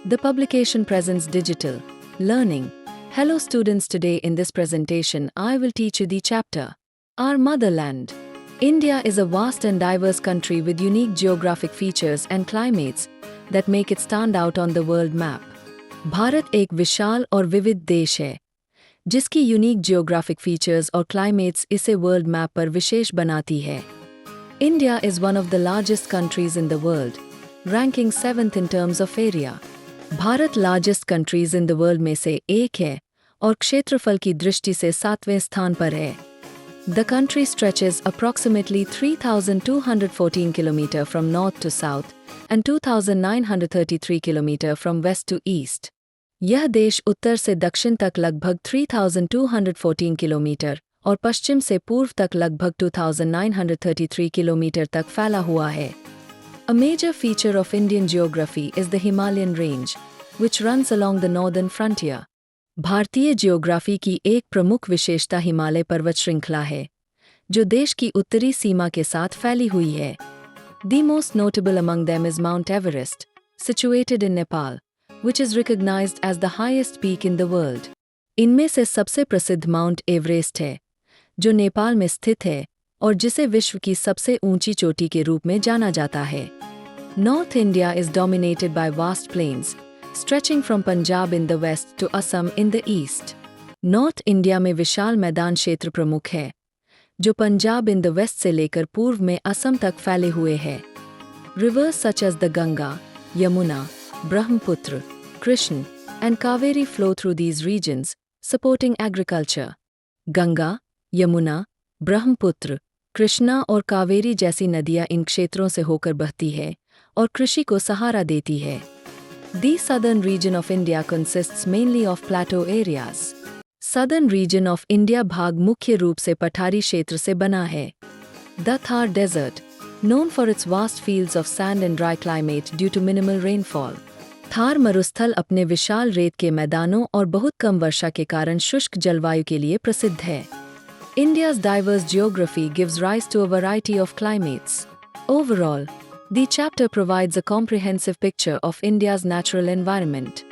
The publication presents digital learning. Hello students, today in this presentation I will teach you the chapter Our Motherland. India is a vast and diverse country with unique geographic features and climates that make it stand out on the world map. Bharat एक विशाल और विविध देश है जिसकी unique geographic features और climates इसे world map पर विशेष बनाती है. India is one of the largest countries in the world, ranking 7th in terms of area. Bharat largest countries in the world में से एक है और क्षेत्रफल की दृष्टि से 7वें स्थान पर है. The country stretches approximately 3,214 km from north to south and 2,933 km from west to east. यह देश उत्तर से दक्षिण तक लगभग 3,214 किलोमीटर और पश्चिम से पूर्व तक लगभग 2,933 किलोमीटर तक फैला हुआ है. A major feature of Indian geography is the Himalayan range, which runs along the northern frontier. भारतीय जियोग्राफी की एक प्रमुख विशेषता हिमालय पर्वत श्रृंखला है, जो देश की उत्तरी सीमा के साथ फैली हुई है. The most notable among them is Mount Everest, situated in Nepal, which is recognized as the highest peak in the world. इनमें से सबसे प्रसिद्ध माउंट एवरेस्ट है, जो नेपाल में स्थित है और जिसे विश्व की सबसे ऊंची चोटी के रूप में जाना जाता है. North India is dominated by vast plains, stretching from Punjab in the west to Assam in the east. North India में विशाल मैदान क्षेत्र प्रमुख है, जो पंजाब इन द वेस्ट से लेकर पूर्व में असम तक फैले हुए है. Rivers such as the Ganga, Yamuna, Brahmaputra, Krishna, and Kaveri flow through these regions, supporting agriculture. Ganga, Yamuna, Brahmaputra, Krishna और कावेरी जैसी नदियां इन क्षेत्रों से होकर बहती है और कृषि को सहारा देती है. The southern region of India consists mainly of plateau areas. Southern region of India भाग मुख्य रूप से पठारी क्षेत्र से बना है. The Thar Desert, known for its vast fields of sand and dry climate due to minimal rainfall. Thar मरुस्थल अपने विशाल रेत के मैदानों और बहुत कम वर्षा के कारण शुष्क जलवायु के लिए प्रसिद्ध है. India's diverse geography gives rise to a variety of climates. Overall, the chapter provides a comprehensive picture of India's natural environment.